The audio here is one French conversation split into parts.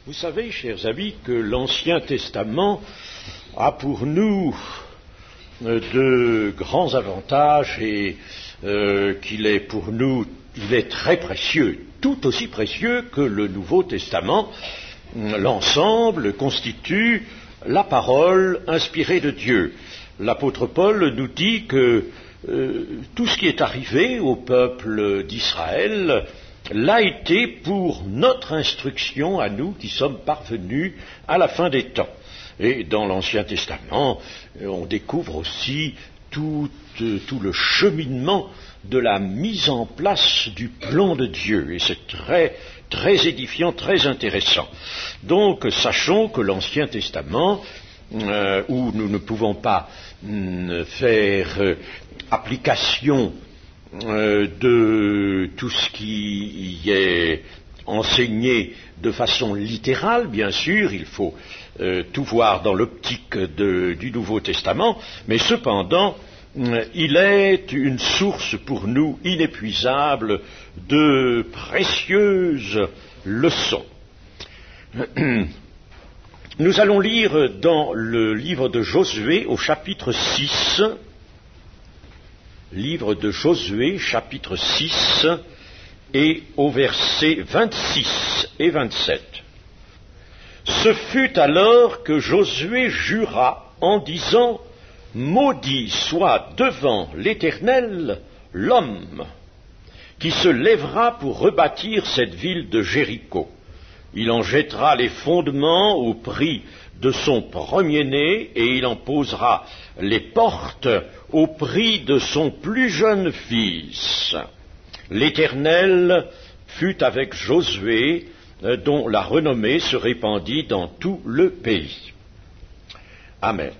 Vous savez, chers amis, que l'Ancien Testament a pour nous de grands avantages et qu'il est pour nous, il est très précieux, tout aussi précieux que le Nouveau Testament. L'ensemble constitue la parole inspirée de Dieu. L'apôtre Paul nous dit que tout ce qui est arrivé au peuple d'Israël l'a été pour notre instruction à nous qui sommes parvenus à la fin des temps. Et dans l'Ancien Testament, on découvre aussi tout le cheminement de la mise en place du plan de Dieu. Et c'est très édifiant, très intéressant. Donc, sachons que l'Ancien Testament, où nous ne pouvons pas faire application de tout ce qui y est enseigné de façon littérale, bien sûr, il faut tout voir dans l'optique du Nouveau Testament, mais cependant, il est une source pour nous inépuisable de précieuses leçons. Nous allons lire dans le livre de Josué au chapitre 6, livre de Josué, chapitre 6, et au verset 26 et 27. Ce fut alors que Josué jura en disant: Maudit soit devant l'Éternel l'homme qui se lèvera pour rebâtir cette ville de Jéricho. Il en jettera les fondements au prix de son premier-né, et il en posera les portes au prix de son plus jeune fils. L'Éternel fut avec Josué, dont la renommée se répandit dans tout le pays. Amen.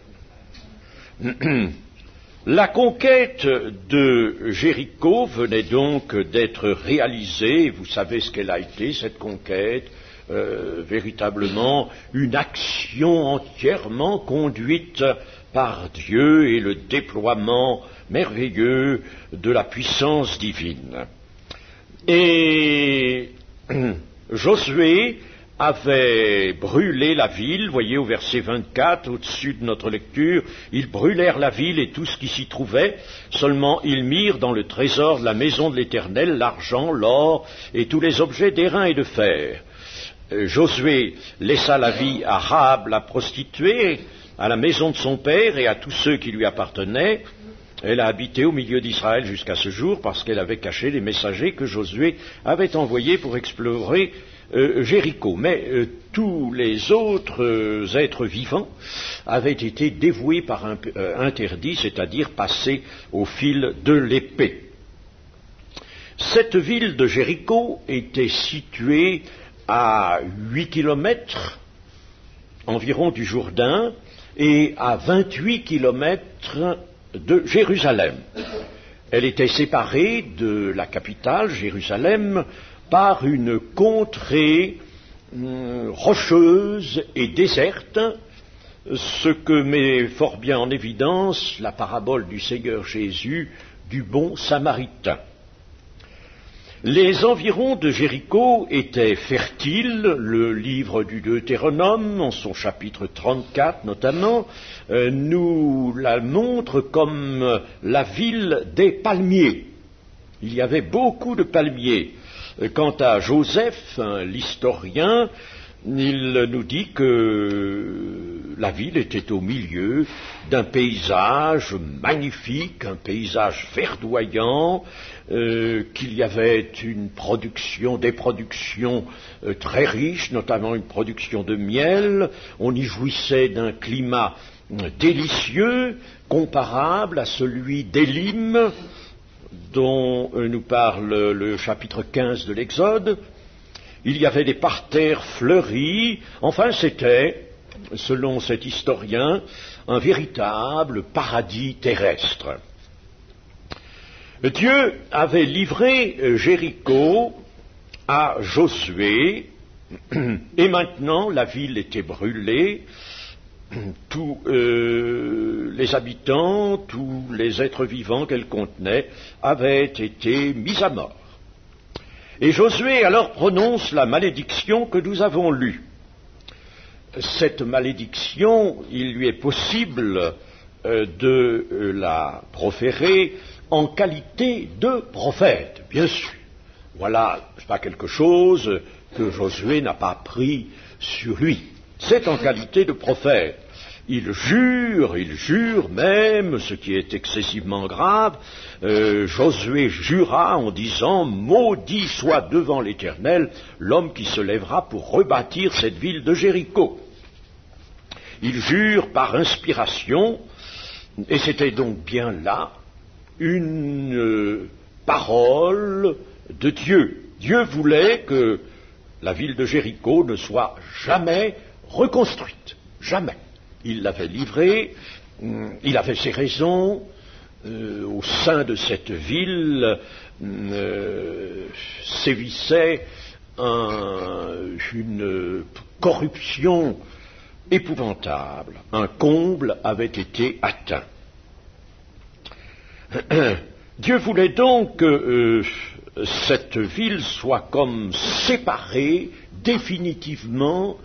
La conquête de Jéricho venait donc d'être réalisée. Vous savez ce qu'elle a été, cette conquête. Véritablement une action entièrement conduite par Dieu et le déploiement merveilleux de la puissance divine. Et Josué avait brûlé la ville, voyez au verset 24, au-dessus de notre lecture, ils brûlèrent la ville et tout ce qui s'y trouvait, seulement ils mirent dans le trésor de la maison de l'Éternel l'argent, l'or et tous les objets d'airain et de fer. Josué laissa la vie à Rahab la prostituée, à la maison de son père et à tous ceux qui lui appartenaient. Elle a habité au milieu d'Israël jusqu'à ce jour parce qu'elle avait caché les messagers que Josué avait envoyés pour explorer Jéricho. Mais tous les autres êtres vivants avaient été dévoués par interdit, c'est-à-dire passés au fil de l'épée. Cette ville de Jéricho était située à 8 kilomètres environ du Jourdain et à 28 kilomètres de Jérusalem. Elle était séparée de la capitale, Jérusalem, par une contrée rocheuse et déserte, ce que met fort bien en évidence la parabole du Seigneur Jésus du bon Samaritain. Les environs de Jéricho étaient fertiles. Le livre du Deutéronome, en son chapitre 34 notamment, nous la montre comme la ville des palmiers. Il y avait beaucoup de palmiers. Quant à Joseph, l'historien, il nous dit que la ville était au milieu d'un paysage magnifique, un paysage verdoyant, qu'il y avait des productions très riches, notamment une production de miel. On y jouissait d'un climat délicieux, comparable à celui d'Élim, dont nous parle le chapitre 15 de l'Exode. Il y avait des parterres fleuris. Enfin, c'était, selon cet historien, un véritable paradis terrestre. Dieu avait livré Jéricho à Josué, et maintenant la ville était brûlée. Tous les habitants, tous les êtres vivants qu'elle contenait avaient été mis à mort. Et Josué alors prononce la malédiction que nous avons lue. cette malédiction, il lui est possible de la proférer en qualité de prophète, bien sûr. Voilà, c'est pas quelque chose que Josué n'a pas pris sur lui. C'est en qualité de prophète. Il jure même, ce qui est excessivement grave. Josué jura en disant: maudit soit devant l'Éternel l'homme qui se lèvera pour rebâtir cette ville de Jéricho. Il jure par inspiration, et c'était donc bien là une parole de Dieu. Dieu voulait que la ville de Jéricho ne soit jamais reconstruite. Jamais. Il l'avait livrée, il avait ses raisons. Au sein de cette ville sévissait une corruption épouvantable. Un comble avait été atteint. Dieu voulait donc que cette ville soit comme séparée définitivement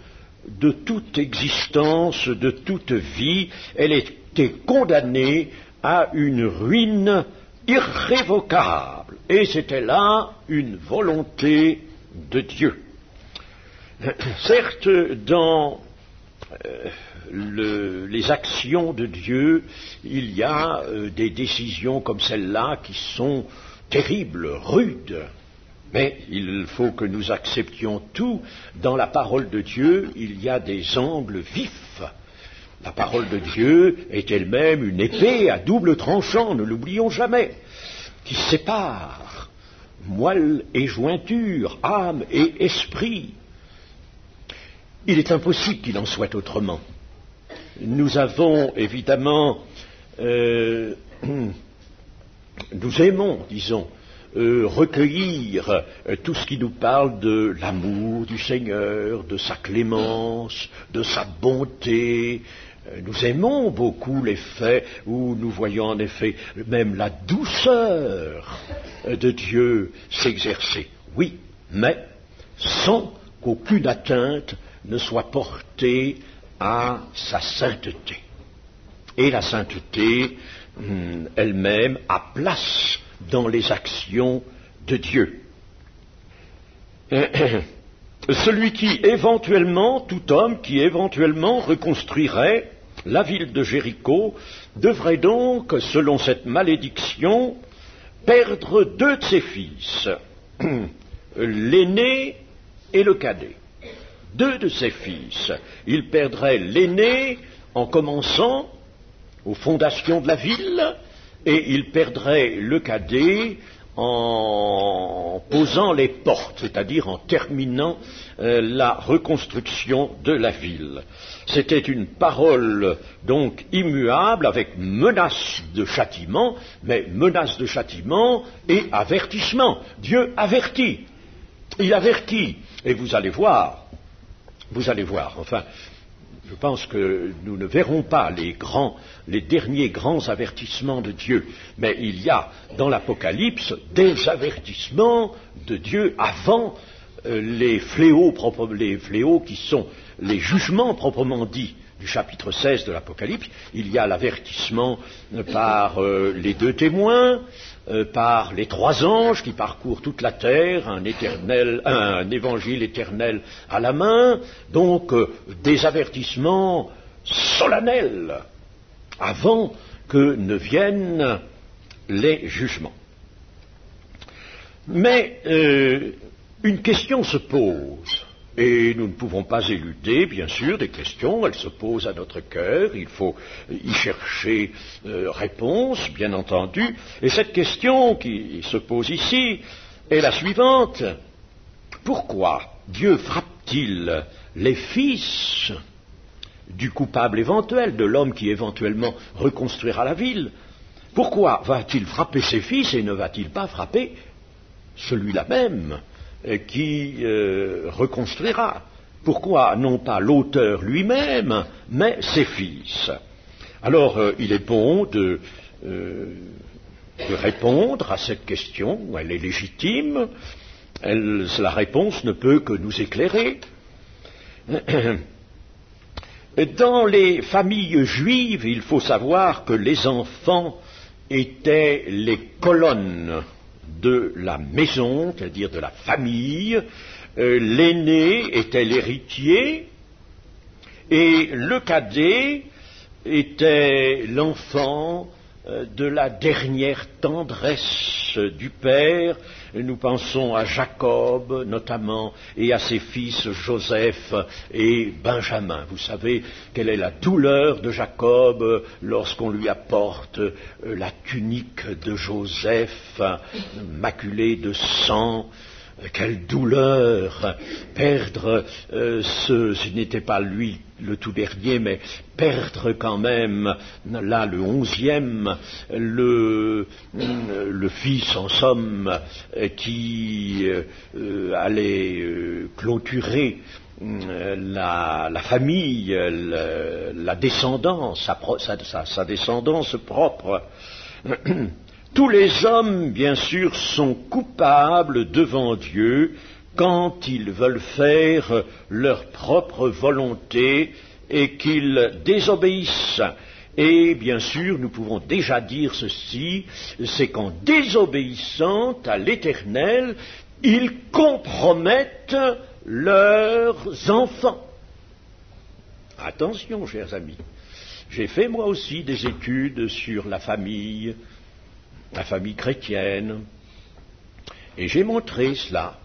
de toute existence, de toute vie. Elle était condamnée à une ruine irrévocable. Et c'était là une volonté de Dieu. Certes, dans les actions de Dieu, il y a des décisions comme celle-là qui sont terribles, rudes. Mais il faut que nous acceptions tout. Dans la parole de Dieu, il y a des angles vifs. La parole de Dieu est elle-même une épée à double tranchant, ne l'oublions jamais, qui sépare moelle et jointure, âme et esprit. Il est impossible qu'il en soit autrement. Nous avons évidemment, nous aimons, disons, recueillir tout ce qui nous parle de l'amour du Seigneur, de sa clémence, de sa bonté. Nous aimons beaucoup les faits où nous voyons en effet même la douceur de Dieu s'exercer. Oui, mais sans qu'aucune atteinte ne soit portée à sa sainteté. Et la sainteté elle-même a place dans les actions de Dieu. Celui qui éventuellement, tout homme qui éventuellement reconstruirait la ville de Jéricho, devrait donc, selon cette malédiction, perdre deux de ses fils, l'aîné et le cadet. Deux de ses fils. Il perdrait l'aîné en commençant aux fondations de la ville, et il perdrait le cadet en posant les portes, c'est-à-dire en terminant la reconstruction de la ville. C'était une parole donc immuable avec menace de châtiment, mais menace de châtiment et avertissement. Dieu avertit. Il avertit. Et vous allez voir, enfin, je pense que nous ne verrons pas les derniers grands avertissements de Dieu, mais il y a dans l'Apocalypse des avertissements de Dieu avant les fléaux qui sont les jugements proprement dits du chapitre 16 de l'Apocalypse. Il y a l'avertissement par les deux témoins, par les trois anges qui parcourent toute la terre, un évangile éternel à la main, donc des avertissements solennels avant que ne viennent les jugements. Mais une question se pose, et nous ne pouvons pas éluder, bien sûr, des questions, elles se posent à notre cœur, il faut y chercher réponse, bien entendu, et cette question qui se pose ici est la suivante: pourquoi Dieu frappe-t-il les fils du coupable éventuel, de l'homme qui éventuellement reconstruira la ville? Pourquoi va-t-il frapper ses fils et ne va-t-il pas frapper celui-là même qui reconstruira? Pourquoi non pas l'auteur lui-même, mais ses fils? Alors, il est bon de répondre à cette question. Elle est légitime. La réponse ne peut que nous éclairer. Dans les familles juives, il faut savoir que les enfants étaient les colonnes de la maison, c'est-à-dire de la famille. L'aîné était l'héritier et le cadet était l'enfant de la dernière tendresse du père. Nous pensons à Jacob notamment et à ses fils Joseph et Benjamin. Vous savez quelle est la douleur de Jacob lorsqu'on lui apporte la tunique de Joseph maculée de sang. Quelle douleur perdre ce n'était pas lui le tout dernier, mais perdre quand même là le 11e, le fils en somme qui allait clôturer la famille, la descendance, sa descendance propre. Tous les hommes, bien sûr, sont coupables devant Dieu quand ils veulent faire leur propre volonté et qu'ils désobéissent. Et bien sûr, nous pouvons déjà dire ceci, c'est qu'en désobéissant à l'Éternel, ils compromettent leurs enfants. Attention, chers amis, j'ai fait moi aussi des études sur la famille chrétienne, et j'ai montré cela.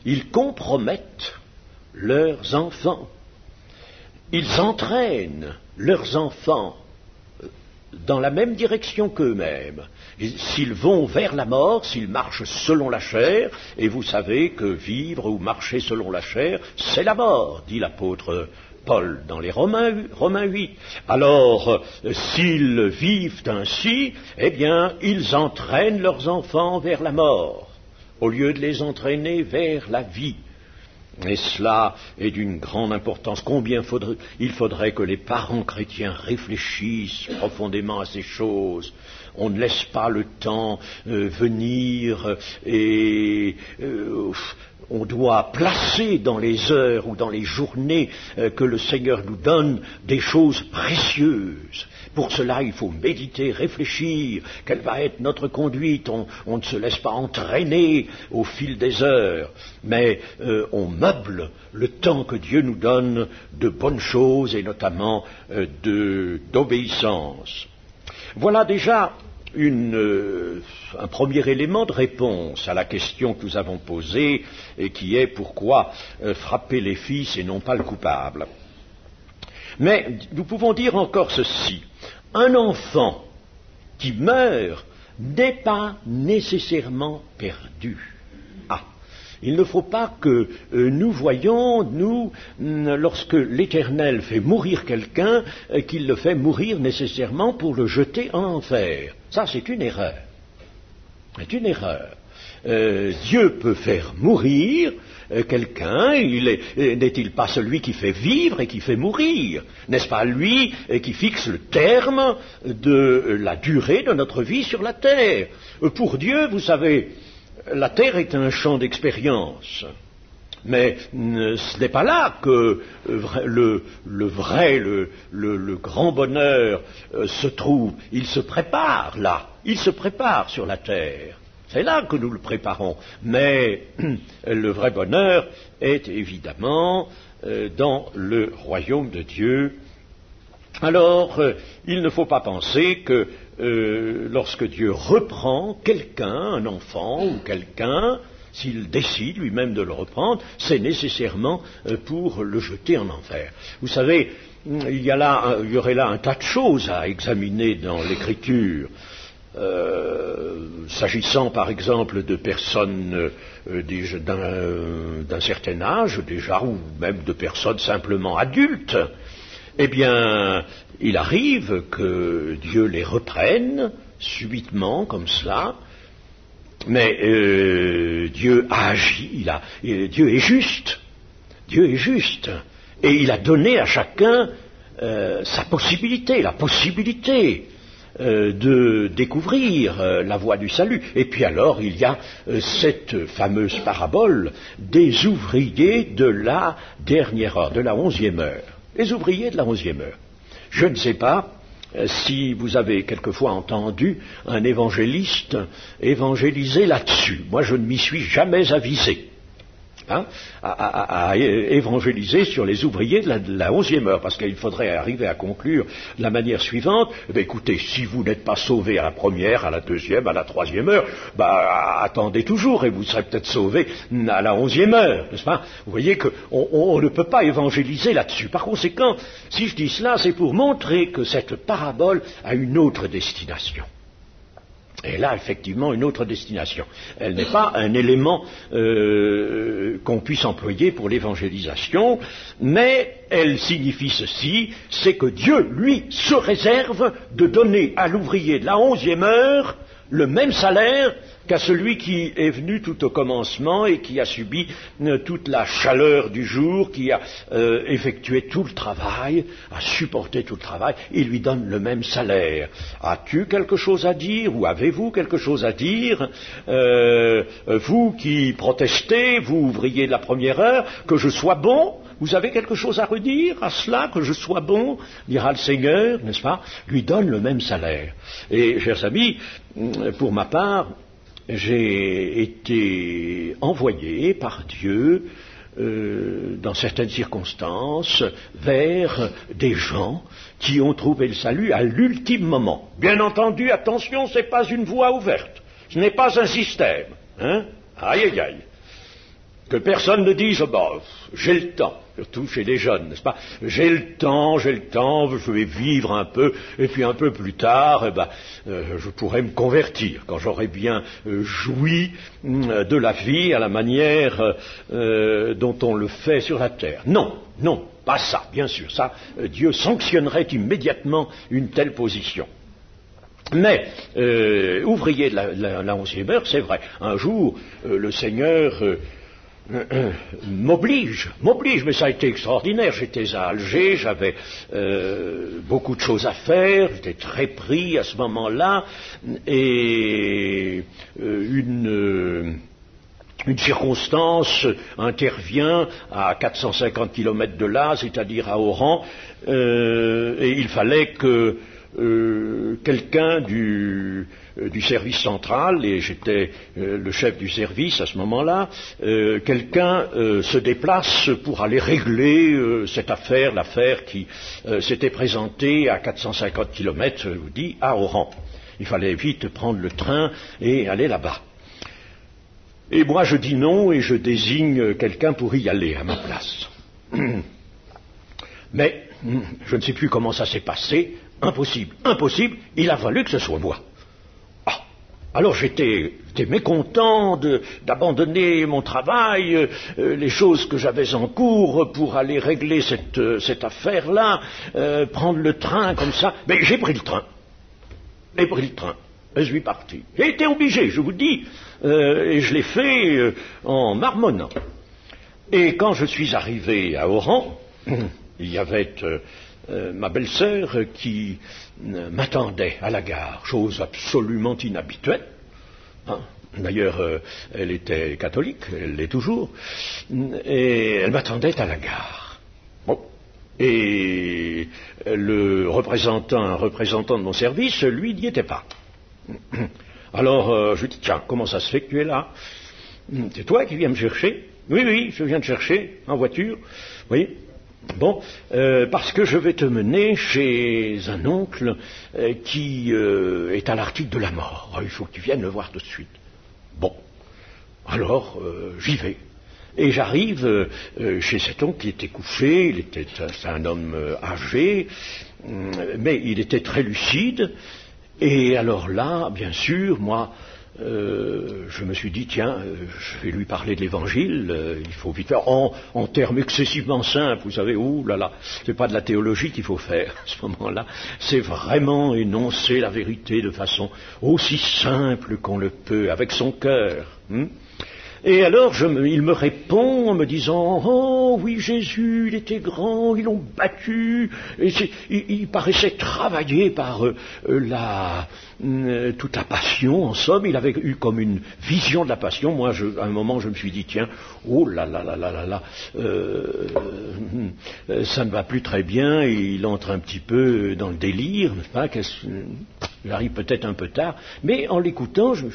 Ils compromettent leurs enfants. Ils entraînent leurs enfants dans la même direction qu'eux-mêmes. S'ils vont vers la mort, s'ils marchent selon la chair, et vous savez que vivre ou marcher selon la chair, c'est la mort, dit l'apôtre Paul dans les Romains 8. Alors, s'ils vivent ainsi, eh bien, ils entraînent leurs enfants vers la mort, au lieu de les entraîner vers la vie. Et cela est d'une grande importance. Combien il faudrait que les parents chrétiens réfléchissent profondément à ces choses. On ne laisse pas le temps venir et on doit placer dans les heures ou dans les journées que le Seigneur nous donne des choses précieuses. Pour cela, il faut méditer, réfléchir. Quelle va être notre conduite? On ne se laisse pas entraîner au fil des heures, mais on meuble le temps que Dieu nous donne de bonnes choses et notamment d'obéissance. Voilà déjà un premier élément de réponse à la question que nous avons posée et qui est pourquoi frapper les fils et non pas le coupable. Mais nous pouvons dire encore ceci. Un enfant qui meurt n'est pas nécessairement perdu. Il ne faut pas que nous voyions, lorsque l'Éternel fait mourir quelqu'un, qu'il le fait mourir nécessairement pour le jeter en enfer. Ça, c'est une erreur. C'est une erreur. Dieu peut faire mourir quelqu'un, n'est-il pas celui qui fait vivre et qui fait mourir? N'est-ce pas lui qui fixe le terme de la durée de notre vie sur la terre? Pour Dieu, vous savez, la terre est un champ d'expérience, mais ce n'est pas là que le grand bonheur se trouve. Il se prépare là, il se prépare sur la terre. C'est là que nous le préparons. Mais le vrai bonheur est évidemment dans le royaume de Dieu. Alors, il ne faut pas penser que lorsque Dieu reprend quelqu'un, un enfant ou quelqu'un, s'il décide lui-même de le reprendre, c'est nécessairement pour le jeter en enfer. Vous savez, il y aurait là un tas de choses à examiner dans l'Écriture. S'agissant par exemple de personnes d'un certain âge déjà, ou même de personnes simplement adultes, eh bien, il arrive que Dieu les reprenne subitement comme cela, mais Dieu a agi, Dieu est juste, et il a donné à chacun sa possibilité, la possibilité de découvrir la voie du salut. Et puis alors, il y a cette fameuse parabole des ouvriers de la dernière heure, de la 11e heure. Les ouvriers de la 11e heure. Je ne sais pas si vous avez quelquefois entendu un évangéliste évangéliser là-dessus. Moi, je ne m'y suis jamais avisé. À évangéliser sur les ouvriers de la 11e heure, parce qu'il faudrait arriver à conclure de la manière suivante. Écoutez, si vous n'êtes pas sauvé à la première, à la 2e, à la 3e heure, attendez toujours et vous serez peut-être sauvé à la 11e heure, n'est-ce pas? Vous voyez qu'on ne peut pas évangéliser là-dessus. Par conséquent, si je dis cela, c'est pour montrer que cette parabole a une autre destination. Et là, effectivement, une autre destination. Elle n'est pas un élément qu'on puisse employer pour l'évangélisation, mais elle signifie ceci, c'est que Dieu, lui, se réserve de donner à l'ouvrier de la 11e heure le même salaire qu'à celui qui est venu tout au commencement et qui a subi toute la chaleur du jour, qui a effectué tout le travail, a supporté tout le travail, il lui donne le même salaire. As-tu quelque chose à dire ou avez-vous quelque chose à dire, vous qui protestez, vous ouvriers de la première heure, que je sois bon? Vous avez quelque chose à redire à cela, que je sois bon, dira le Seigneur, n'est-ce pas? Lui donne le même salaire. Et, chers amis, pour ma part, j'ai été envoyé par Dieu, dans certaines circonstances, vers des gens qui ont trouvé le salut à l'ultime moment. Bien entendu, attention, ce n'est pas une voie ouverte, ce n'est pas un système. Aïe, aïe, aïe. Que personne ne dise, j'ai le temps, surtout chez les jeunes, n'est-ce pas? J'ai le temps, je vais vivre un peu, et puis un peu plus tard, je pourrai me convertir, quand j'aurai bien joui de la vie à la manière dont on le fait sur la terre. Non, pas ça, bien sûr, ça, Dieu sanctionnerait immédiatement une telle position. Mais, ouvrier de la 11e heure, c'est vrai, un jour, le Seigneur m'oblige, mais ça a été extraordinaire. J'étais à Alger, j'avais beaucoup de choses à faire, j'étais très pris à ce moment-là, et une circonstance intervient à 450 km de là, c'est-à-dire à Oran, et il fallait que quelqu'un du service central, et j'étais le chef du service à ce moment-là, quelqu'un se déplace pour aller régler cette affaire, l'affaire qui s'était présentée à 450 km, je vous dis, à Oran. Il fallait vite prendre le train et aller là-bas. Et moi je dis non et je désigne quelqu'un pour y aller à ma place. Mais je ne sais plus comment ça s'est passé. Impossible, il a fallu que ce soit moi. Alors j'étais mécontent d'abandonner mon travail, les choses que j'avais en cours pour aller régler cette affaire-là, prendre le train comme ça. Mais j'ai pris le train. Et je suis parti. J'ai été obligé, je vous dis, et je l'ai fait en marmonnant. Et quand je suis arrivé à Oran, il y avait ma belle-sœur qui m'attendait à la gare, chose absolument inhabituelle. D'ailleurs, elle était catholique, elle l'est toujours, et elle m'attendait à la gare. Et un représentant de mon service, lui, n'y était pas. Alors, je lui dis, tiens, comment ça se fait que tu es là? C'est toi qui viens me chercher? Oui, je viens te chercher, en voiture. Vous voyez? Parce que je vais te mener chez un oncle qui est à l'article de la mort. Il faut que tu viennes le voir tout de suite. Alors j'y vais. Et j'arrive chez cet oncle qui était couché, c'est un homme âgé, mais il était très lucide. Et alors là, bien sûr, moi, je me suis dit, tiens, je vais lui parler de l'Évangile, il faut vite faire, en termes excessivement simples, vous savez, c'est pas de la théologie qu'il faut faire à ce moment-là, c'est vraiment énoncer la vérité de façon aussi simple qu'on le peut, avec son cœur. Et alors il me répond en me disant « Oh oui, Jésus, il était grand, ils l'ont battu, et il paraissait travaillé par toute la passion, en somme, il avait eu comme une vision de la passion. Moi, à un moment, je me suis dit, tiens, oh là là là là là là, ça ne va plus très bien, et il entre un petit peu dans le délire, n'est-ce pas, j'arrive peut-être un peu tard, mais en l'écoutant, je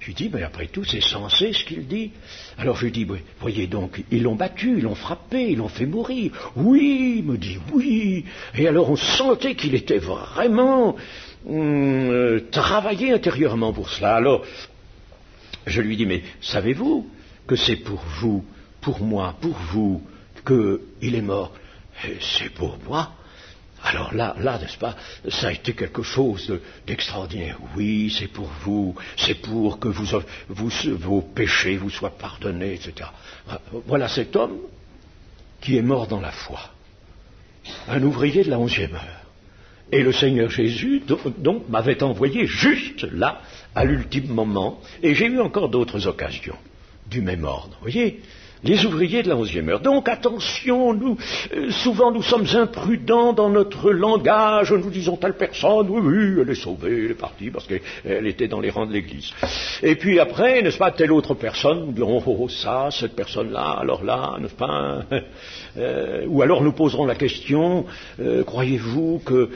lui dis, mais après tout, c'est sensé ce qu'il dit. Alors je lui dis, voyez donc, ils l'ont battu, ils l'ont frappé, ils l'ont fait mourir. Oui, il me dit, oui. Et alors on sentait qu'il était vraiment travaillé intérieurement pour cela. Alors je lui dis, mais savez-vous que c'est pour vous, pour moi, pour vous, qu'il est mort? Et c'est pour moi. Alors là, n'est-ce pas, ça a été quelque chose d'extraordinaire. Oui, c'est pour vous, c'est pour que vos péchés vous soient pardonnés, etc. Voilà cet homme qui est mort dans la foi, un ouvrier de la 11e heure. Et le Seigneur Jésus, donc, m'avait envoyé juste là, à l'ultime moment, et j'ai eu encore d'autres occasions du même ordre, voyez. Les ouvriers de la 11e heure. Donc attention, souvent nous sommes imprudents dans notre langage, nous disons telle personne, oui, elle est sauvée, elle est partie parce qu'elle était dans les rangs de l'Église. Et puis après, n'est-ce pas, telle autre personne, nous dirons, oh ça, cette personne-là, alors là, n'est-ce pas, ou alors nous poserons la question, croyez-vous que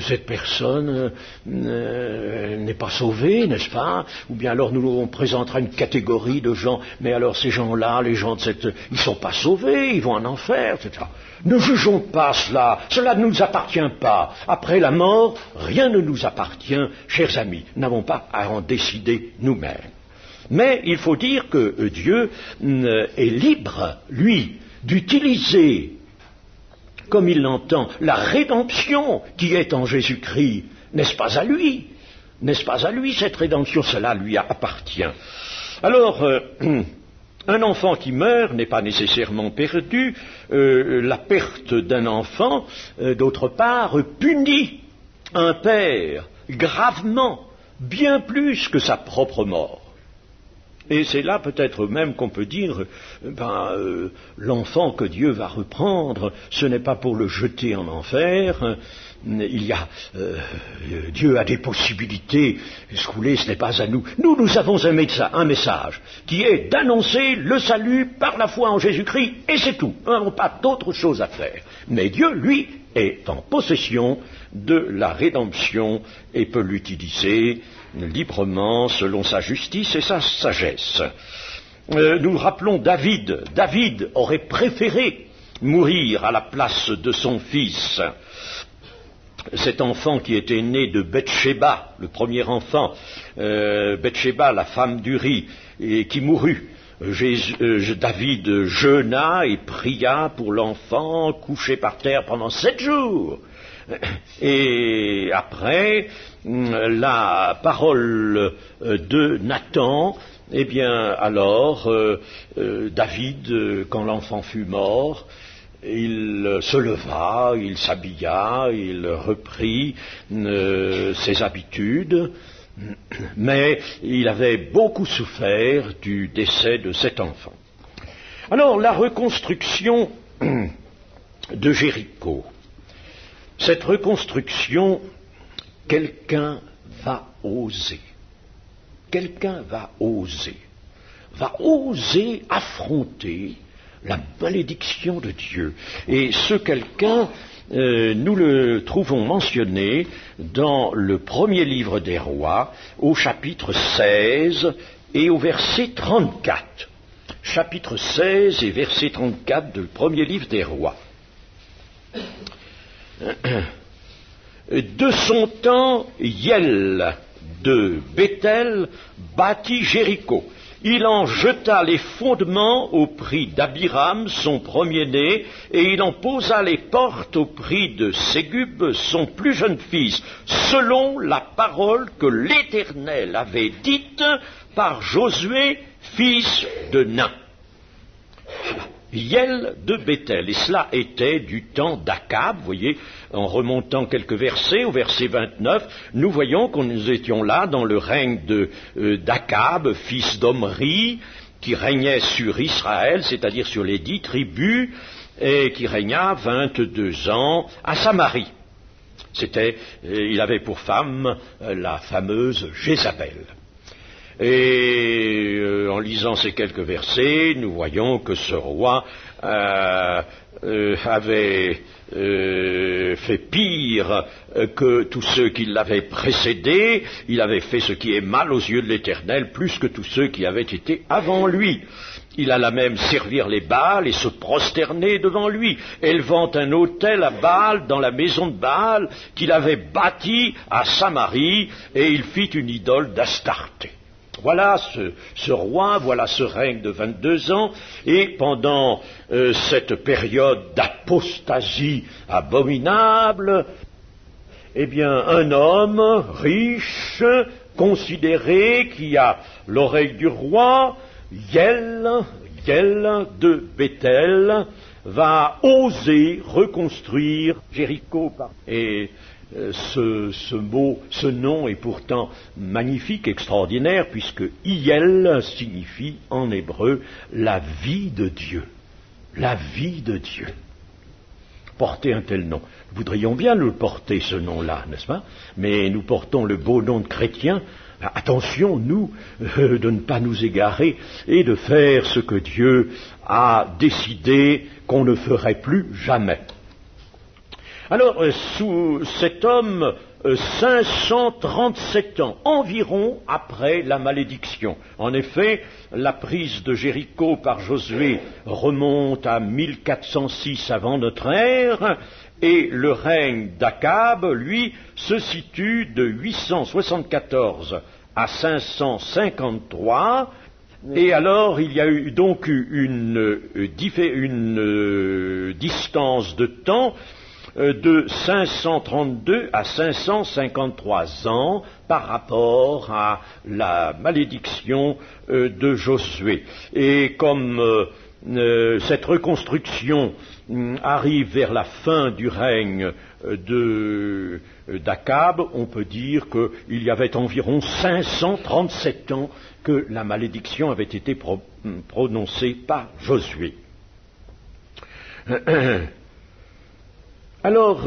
cette personne n'est pas sauvée, n'est-ce pas? Ou bien alors on présentera une catégorie de gens, mais alors ces gens-là, les gens ils ne sont pas sauvés, ils vont en enfer, etc. Ne jugeons pas cela ne nous appartient pas. Après la mort, rien ne nous appartient, chers amis, nous n'avons pas à en décider nous-mêmes. Mais il faut dire que Dieu est libre, lui, d'utiliser, comme il l'entend, la rédemption qui est en Jésus-Christ. N'est-ce pas à lui? N'est-ce pas à lui cette rédemption? Cela lui appartient. Alors, un enfant qui meurt n'est pas nécessairement perdu. La perte d'un enfant, d'autre part, punit un père gravement, bien plus que sa propre mort. Et c'est là peut-être même qu'on peut dire, l'enfant que Dieu va reprendre, ce n'est pas pour le jeter en enfer. Dieu a des possibilités. Écoutez, ce n'est pas à nous. Nous avons un message qui est d'annoncer le salut par la foi en Jésus-Christ, et c'est tout. Nous n'avons pas d'autre chose à faire. Mais Dieu, lui, est en possession de la rédemption et peut l'utiliser librement selon sa justice et sa sagesse. Nous rappelons David. David aurait préféré mourir à la place de son fils. Cet enfant qui était né de Bathsheba, le premier enfant, Bathsheba, la femme d'Uri, et qui mourut. David jeûna et pria pour l'enfant, couché par terre pendant 7 jours. Et après, la parole de Nathan, eh bien alors, David, quand l'enfant fut mort, il se leva, il s'habilla, il reprit ses habitudes, mais il avait beaucoup souffert du décès de cet enfant. Alors, la reconstruction de Jéricho, cette reconstruction, quelqu'un va oser affronter la malédiction de Dieu. Et ce quelqu'un, nous le trouvons mentionné dans le premier livre des rois, au chapitre 16 et au verset 34. Chapitre 16 et verset 34 du premier livre des rois. De son temps, Hiel de Béthel bâtit Jéricho. Il en jeta les fondements au prix d'Abiram, son premier-né, et il en posa les portes au prix de Ségub, son plus jeune fils, selon la parole que l'Éternel avait dite par Josué, fils de Nun. Hiel de Béthel, et cela était du temps d'Akab. Vous voyez, en remontant quelques versets, au verset 29, nous voyons que nous étions là dans le règne d'Akab, fils d'Omri, qui régnait sur Israël, c'est-à-dire sur les 10 tribus, et qui régna 22 ans à Samarie. Il avait pour femme la fameuse Jézabel. Et en lisant ces quelques versets, nous voyons que ce roi avait fait pire que tous ceux qui l'avaient précédé. Il avait fait ce qui est mal aux yeux de l'Éternel, plus que tous ceux qui avaient été avant lui. Il alla même servir les Baals et se prosterner devant lui, élevant un autel à Baal dans la maison de Baal qu'il avait bâtie à Samarie, et il fit une idole d'Astarté. Voilà ce roi, voilà ce règne de 22 ans, et pendant cette période d'apostasie abominable, eh bien, un homme riche, considéré, qui a l'oreille du roi, Hiel de Béthel, va oser reconstruire Jéricho. Et ce nom est pourtant magnifique, extraordinaire, puisque Hiel signifie en hébreu la vie de Dieu. La vie de Dieu. Porter un tel nom. Nous voudrions bien le porter, ce nom-là, n'est-ce pas? Mais nous portons le beau nom de chrétien. Attention, nous, de ne pas nous égarer et de faire ce que Dieu a décidé qu'on ne ferait plus jamais. Alors, sous cet homme, 537 ans environ après la malédiction. En effet, la prise de Jéricho par Josué remonte à 1406 avant notre ère, et le règne d'Akab, lui, se situe de 874 à 553, et alors il y a eu donc une distance de temps de 532 à 553 ans par rapport à la malédiction de Josué. Et comme cette reconstruction arrive vers la fin du règne d'Akab, on peut dire qu'il y avait environ 537 ans que la malédiction avait été prononcée par Josué. Alors,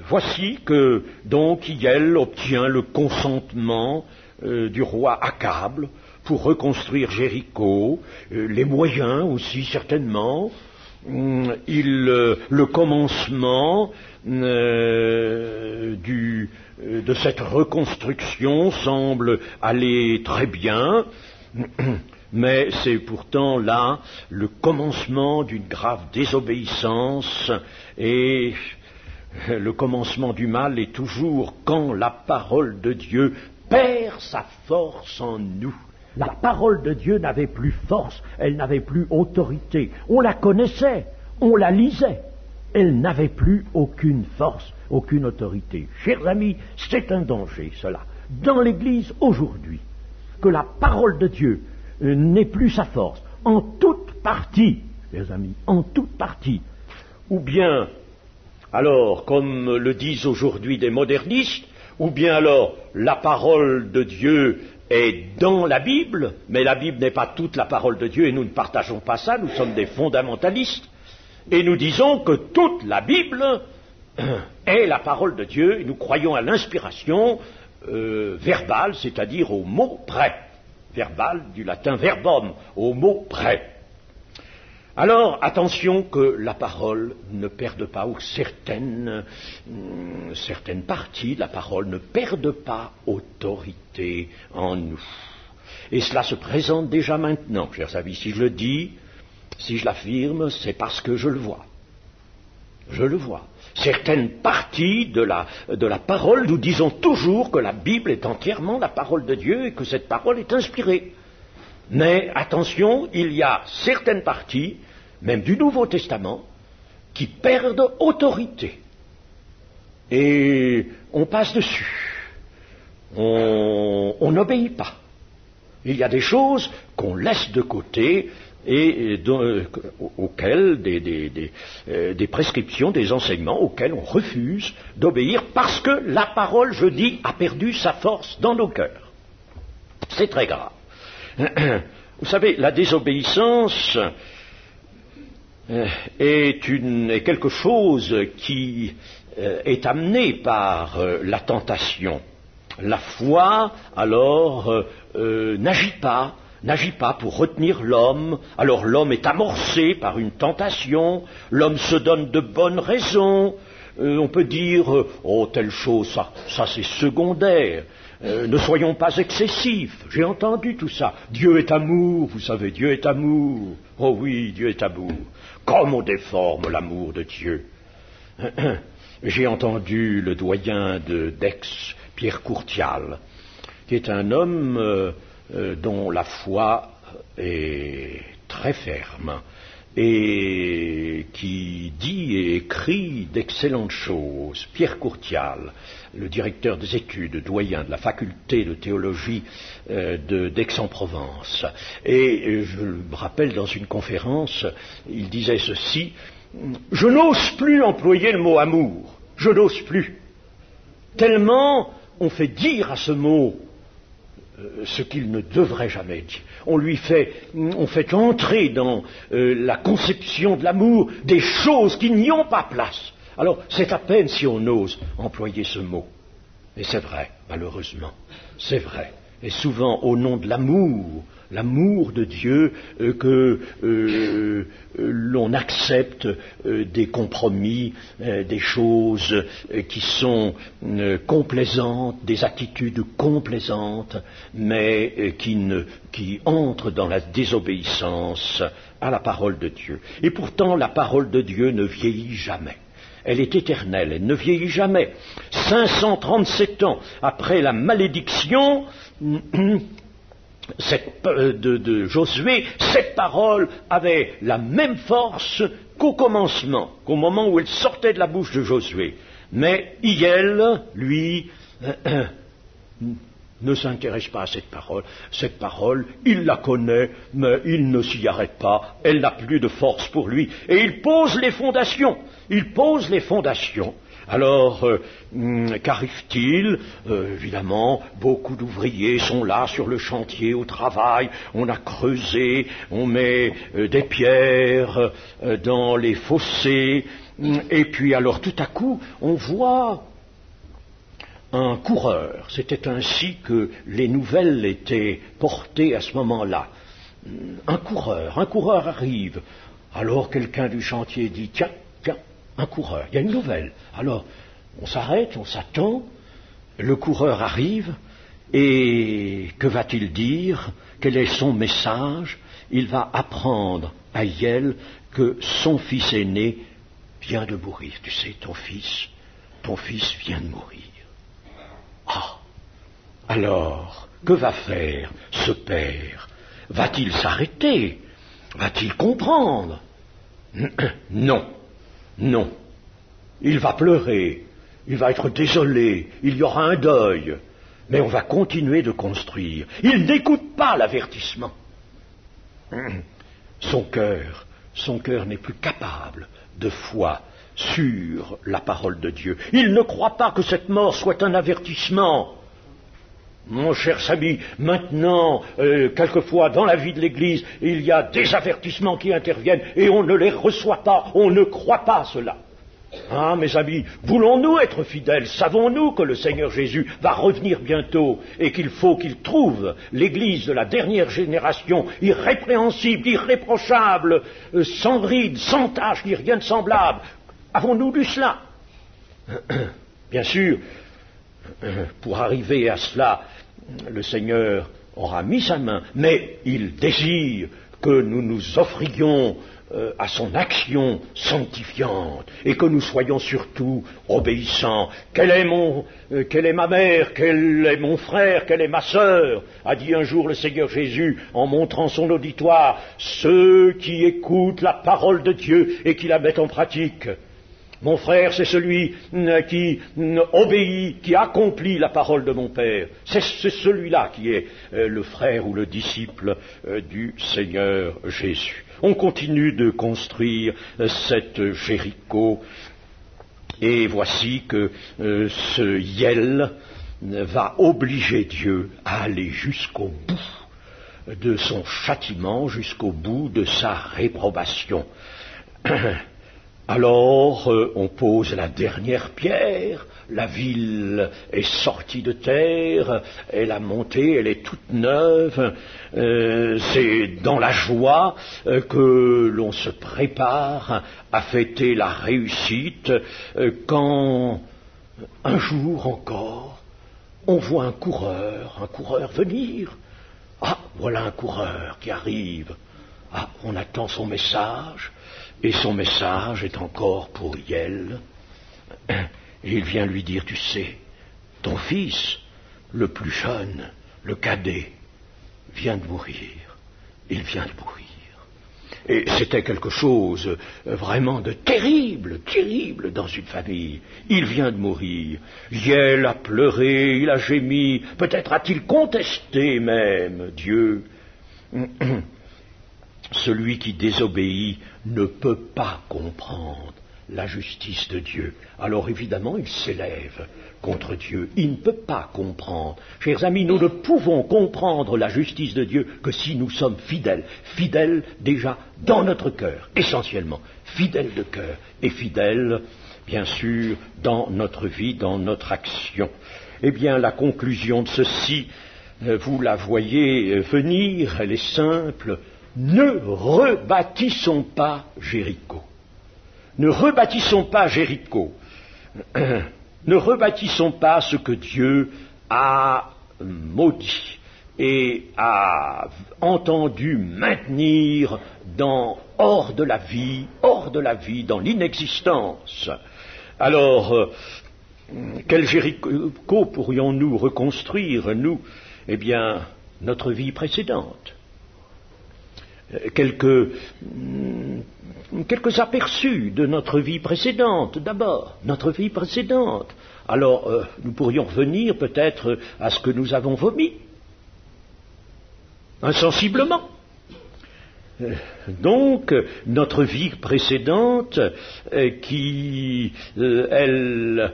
voici que donc Hiel obtient le consentement du roi Akab pour reconstruire Jéricho, les moyens aussi certainement, le commencement de cette reconstruction semble aller très bien, mais c'est pourtant là le commencement d'une grave désobéissance, et le commencement du mal est toujours quand la parole de Dieu perd sa force en nous. La parole de Dieu n'avait plus force, elle n'avait plus autorité. On la connaissait, on la lisait. Elle n'avait plus aucune force, aucune autorité. Chers amis, c'est un danger, cela. Dans l'Église, aujourd'hui, que la parole de Dieu n'ait plus sa force, en toute partie, chers amis, en toute partie. Ou bien, alors, comme le disent aujourd'hui des modernistes, ou bien alors, la parole de Dieu est dans la Bible, mais la Bible n'est pas toute la parole de Dieu, et nous ne partageons pas ça, nous sommes des fondamentalistes, et nous disons que toute la Bible est la parole de Dieu, et nous croyons à l'inspiration verbale, c'est-à-dire au mot près. Verbal, du latin verbum, au mot près. Alors, attention que la parole ne perde pas, ou certaines parties de la parole ne perdent pas autorité en nous. Et cela se présente déjà maintenant, chers amis. Si je le dis, si je l'affirme, c'est parce que je le vois. Je le vois. Certaines parties de la parole, nous disons toujours que la Bible est entièrement la parole de Dieu et que cette parole est inspirée. Mais attention, il y a certaines parties, même du Nouveau Testament, qui perdent autorité. Et on passe dessus. On n'obéit pas. Il y a des choses qu'on laisse de côté et auxquelles des prescriptions, des enseignements auxquels on refuse d'obéir parce que la parole, je dis, a perdu sa force dans nos cœurs. C'est très grave. Vous savez, la désobéissance est quelque chose qui est amené par la tentation. La foi, alors, n'agit pas pour retenir l'homme, alors l'homme est amorcé par une tentation, l'homme se donne de bonnes raisons, on peut dire, oh, telle chose, ça c'est secondaire, ne soyons pas excessifs, j'ai entendu tout ça, Dieu est amour, vous savez, Dieu est amour, oh oui, Dieu est amour, comme on déforme l'amour de Dieu. J'ai entendu le doyen d'Aix, Pierre Courtial, qui est un homme dont la foi est très ferme et qui dit et écrit d'excellentes choses. Pierre Courtial, le directeur des études, doyen de la faculté de théologie d'Aix-en-Provence. Et je me rappelle dans une conférence, il disait ceci: je n'ose plus employer le mot amour, je n'ose plus, tellement on fait dire à ce mot ce qu'il ne devrait jamais dire. On fait entrer dans la conception de l'amour des choses qui n'y ont pas place. Alors, c'est à peine si on ose employer ce mot. Et c'est vrai, malheureusement, c'est vrai. Et souvent, au nom de l'amour de Dieu, que l'on accepte des compromis, des choses qui sont complaisantes, des attitudes complaisantes, mais qui entrent dans la désobéissance à la parole de Dieu. Et pourtant, la parole de Dieu ne vieillit jamais. Elle est éternelle, elle ne vieillit jamais. 537 ans après la malédiction de Josué, cette parole avait la même force qu'au commencement, qu'au moment où elle sortait de la bouche de Josué. Mais Hiel, lui, ne s'intéresse pas à cette parole. Cette parole, il la connaît, mais il ne s'y arrête pas. Elle n'a plus de force pour lui. Et il pose les fondations. Alors, qu'arrive-t-il? Évidemment, beaucoup d'ouvriers sont là sur le chantier au travail, on a creusé, on met des pierres dans les fossés, et puis alors tout à coup, on voit un coureur. C'était ainsi que les nouvelles étaient portées à ce moment-là. Un coureur arrive. Alors quelqu'un du chantier dit, tiens, un coureur, il y a une nouvelle. Alors, on s'arrête, on s'attend, le coureur arrive, et que va-t-il dire? Quel est son message? Il va apprendre à Hiel que son fils aîné vient de mourir. Tu sais, ton fils vient de mourir. Ah! Alors, que va faire ce père? Va-t-il s'arrêter? Va-t-il comprendre? Non. Il va pleurer, il va être désolé, il y aura un deuil, mais on va continuer de construire. Il n'écoute pas l'avertissement. Son cœur n'est plus capable de foi sur la parole de Dieu. Il ne croit pas que cette mort soit un avertissement. Mon cher Samy, maintenant, quelquefois dans la vie de l'Église, il y a des avertissements qui interviennent et on ne les reçoit pas, on ne croit pas cela. Ah, mes amis, voulons-nous être fidèles? Savons-nous que le Seigneur Jésus va revenir bientôt et qu'il faut qu'il trouve l'Église de la dernière génération irrépréhensible, irréprochable, sans ride, sans tache, ni rien de semblable? Avons-nous lu cela? Bien sûr, pour arriver à cela, le Seigneur aura mis sa main, mais il désire que nous nous offrions à son action sanctifiante et que nous soyons surtout obéissants. Quelle est ma mère, quel est mon frère, quelle est ma sœur, a dit un jour le Seigneur Jésus en montrant son auditoire, ceux qui écoutent la parole de Dieu et qui la mettent en pratique. Mon frère, c'est celui qui obéit, qui accomplit la parole de mon Père. C'est celui-là qui est le frère ou le disciple du Seigneur Jésus. On continue de construire cette Jéricho, et voici que ce Hiel va obliger Dieu à aller jusqu'au bout de son châtiment, jusqu'au bout de sa réprobation. Alors, on pose la dernière pierre, la ville est sortie de terre, elle a monté, elle est toute neuve, c'est dans la joie que l'on se prépare à fêter la réussite, quand un jour encore, on voit un coureur venir. Ah, voilà un coureur qui arrive. Ah, on attend son message. Et son message est encore pour Hiel. Et il vient lui dire, tu sais, ton fils, le plus jeune, le cadet, vient de mourir. Il vient de mourir. Et c'était quelque chose vraiment de terrible, terrible dans une famille. Il vient de mourir. Hiel a pleuré, il a gémi, peut-être a-t-il contesté même Dieu. Celui qui désobéit ne peut pas comprendre la justice de Dieu. Alors évidemment, il s'élève contre Dieu. Il ne peut pas comprendre. Chers amis, nous ne pouvons comprendre la justice de Dieu que si nous sommes fidèles. Fidèles déjà dans notre cœur, essentiellement. Fidèles de cœur et fidèles, bien sûr, dans notre vie, dans notre action. Eh bien, la conclusion de ceci, vous la voyez venir, elle est simple. Ne rebâtissons pas Jéricho. Ne rebâtissons pas Jéricho. Ne rebâtissons pas ce que Dieu a maudit et a entendu maintenir hors de la vie, dans l'inexistence. Alors, quel Jéricho pourrions-nous reconstruire, nous? Eh bien, notre vie précédente. Quelques aperçus de notre vie précédente, d'abord, notre vie précédente. Alors, nous pourrions revenir peut-être à ce que nous avons vomi, insensiblement. Donc, notre vie précédente, qui, elle,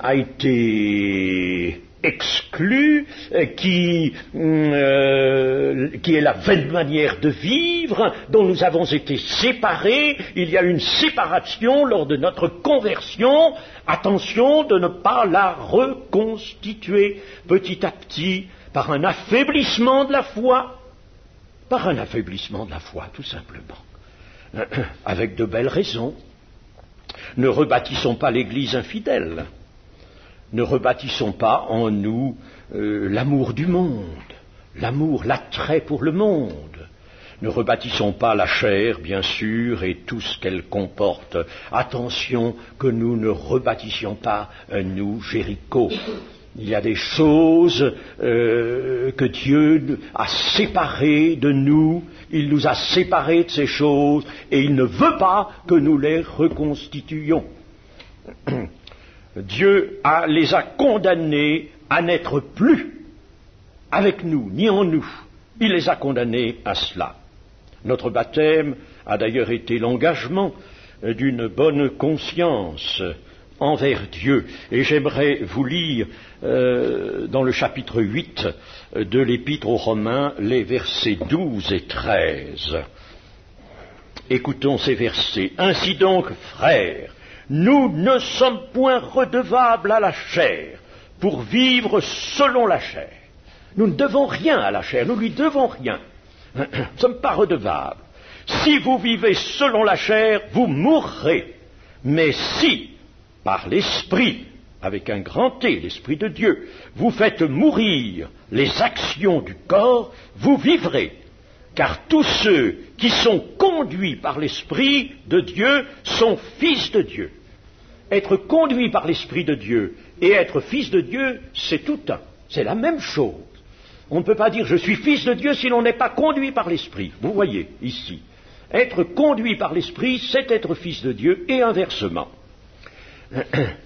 a été exclue, qui est la vaine manière de vivre, dont nous avons été séparés. Il y a une séparation lors de notre conversion. Attention de ne pas la reconstituer petit à petit par un affaiblissement de la foi. Par un affaiblissement de la foi, tout simplement. Avec de belles raisons. Ne rebâtissons pas l'Église infidèle. Ne rebâtissons pas en nous l'amour du monde, l'attrait pour le monde. Ne rebâtissons pas la chair, bien sûr, et tout ce qu'elle comporte. Attention que nous ne rebâtissions pas, nous, Jéricho. Il y a des choses que Dieu a séparées de nous, il nous a séparés de ces choses, et il ne veut pas que nous les reconstituions. Dieu les a condamnés à n'être plus avec nous, ni en nous. Il les a condamnés à cela. Notre baptême a d'ailleurs été l'engagement d'une bonne conscience envers Dieu. Et j'aimerais vous lire dans le chapitre 8 de l'Épître aux Romains les versets 12 et 13. Écoutons ces versets. Ainsi donc, frères, nous ne sommes point redevables à la chair pour vivre selon la chair. Nous ne devons rien à la chair, nous ne lui devons rien. Nous ne sommes pas redevables. Si vous vivez selon la chair, vous mourrez. Mais si, par l'Esprit, avec un grand T, l'Esprit de Dieu, vous faites mourir les actions du corps, vous vivrez. Car tous ceux qui sont conduits par l'Esprit de Dieu sont fils de Dieu. Être conduit par l'Esprit de Dieu et être fils de Dieu, c'est tout un. C'est la même chose. On ne peut pas dire je suis fils de Dieu si l'on n'est pas conduit par l'Esprit. Vous voyez, ici. Être conduit par l'Esprit, c'est être fils de Dieu et inversement.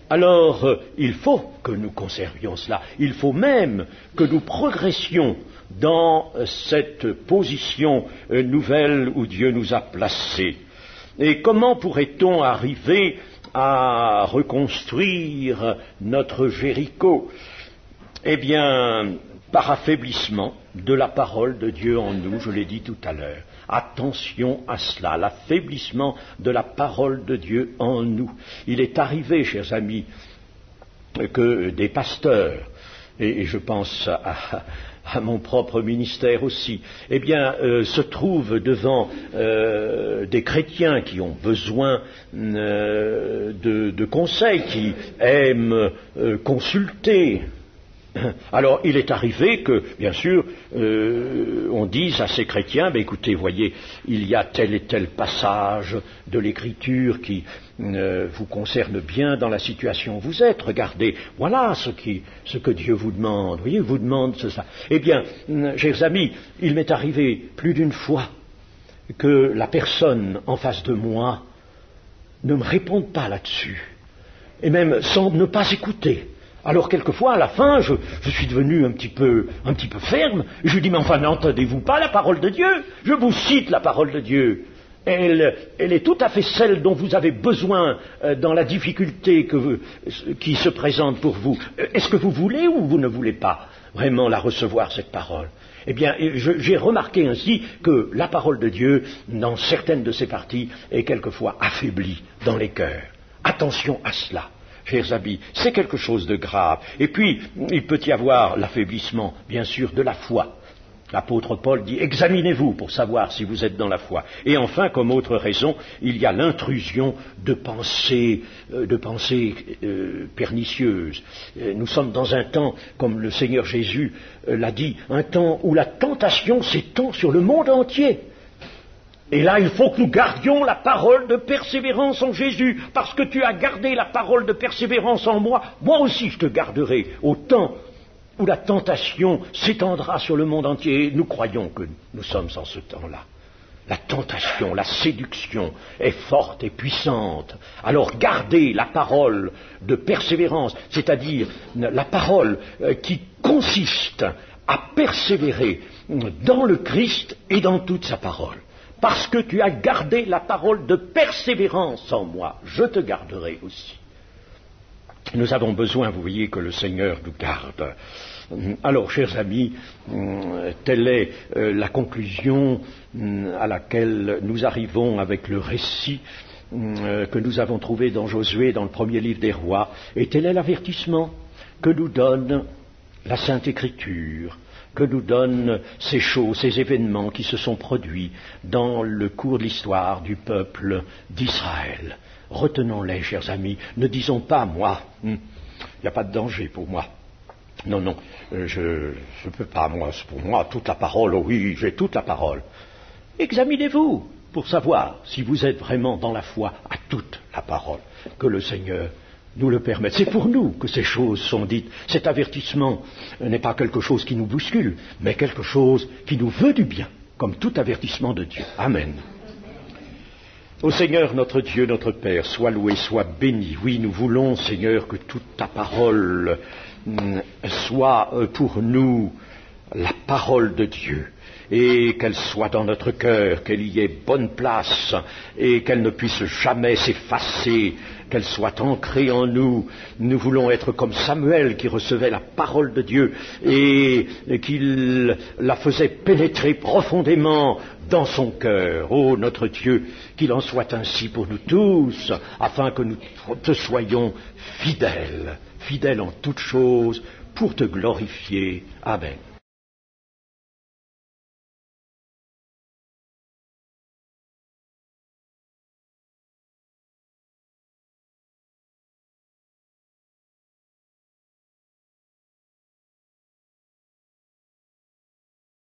Alors, il faut que nous conservions cela. Il faut même que nous progressions dans cette position nouvelle où Dieu nous a placés. Et comment pourrait-on arriver à reconstruire notre Jéricho? Eh bien, par affaiblissement de la parole de Dieu en nous, je l'ai dit tout à l'heure. Attention à cela, l'affaiblissement de la parole de Dieu en nous. Il est arrivé, chers amis, que des pasteurs, et je pense à mon propre ministère aussi, eh bien, se trouvent devant des chrétiens qui ont besoin de conseils, qui aiment consulter. Alors, il est arrivé que, bien sûr, on dise à ces chrétiens, écoutez, voyez, il y a tel et tel passage de l'Écriture qui vous concerne bien dans la situation où vous êtes. Regardez, voilà ce que Dieu vous demande. Voyez, vous demande ça. Eh bien, chers amis, il m'est arrivé plus d'une fois que la personne en face de moi ne me réponde pas là-dessus, et même semble ne pas écouter. Alors quelquefois, à la fin, je suis devenu un petit peu ferme. Je lui dis, mais enfin, n'entendez-vous pas la parole de Dieu? Je vous cite la parole de Dieu. Elle est tout à fait celle dont vous avez besoin dans la difficulté qui se présente pour vous. Est-ce que vous voulez ou vous ne voulez pas vraiment la recevoir, cette parole? Eh bien, j'ai remarqué ainsi que la parole de Dieu, dans certaines de ses parties, est quelquefois affaiblie dans les cœurs. Attention à cela. Chers amis, c'est quelque chose de grave. Et puis, il peut y avoir l'affaiblissement, bien sûr, de la foi. L'apôtre Paul dit, examinez-vous pour savoir si vous êtes dans la foi. Et enfin, comme autre raison, il y a l'intrusion de pensées pernicieuses. Nous sommes dans un temps, comme le Seigneur Jésus l'a dit, un temps où la tentation s'étend sur le monde entier. Et là, il faut que nous gardions la parole de persévérance en Jésus, parce que tu as gardé la parole de persévérance en moi, moi aussi je te garderai au temps où la tentation s'étendra sur le monde entier. Et nous croyons que nous sommes en ce temps-là. La tentation, la séduction est forte et puissante. Alors gardez la parole de persévérance, c'est-à-dire la parole qui consiste à persévérer dans le Christ et dans toute sa parole. Parce que tu as gardé la parole de persévérance en moi, je te garderai aussi. Nous avons besoin, vous voyez, que le Seigneur nous garde. Alors, chers amis, telle est la conclusion à laquelle nous arrivons avec le récit que nous avons trouvé dans Josué, dans le premier livre des rois, et tel est l'avertissement que nous donne la Sainte Écriture, que nous donnent ces choses, ces événements qui se sont produits dans le cours de l'histoire du peuple d'Israël. Retenons-les, chers amis. Ne disons pas, moi, il n'y a pas de danger pour moi. Non, je ne peux pas, moi, pour moi, toute la parole, oh oui, j'ai toute la parole. Examinez-vous pour savoir si vous êtes vraiment dans la foi à toute la parole que le Seigneur nous le permettre. C'est pour nous que ces choses sont dites. Cet avertissement n'est pas quelque chose qui nous bouscule, mais quelque chose qui nous veut du bien, comme tout avertissement de Dieu. Amen. Ô Seigneur, notre Dieu, notre Père, sois loué, sois béni. Oui, nous voulons, Seigneur, que toute ta parole soit pour nous la parole de Dieu, et qu'elle soit dans notre cœur, qu'elle y ait bonne place, et qu'elle ne puisse jamais s'effacer, qu'elle soit ancrée en nous. Nous voulons être comme Samuel qui recevait la parole de Dieu et qu'il la faisait pénétrer profondément dans son cœur. Ô notre Dieu, qu'il en soit ainsi pour nous tous, afin que nous te soyons fidèles en toutes choses, pour te glorifier. Amen.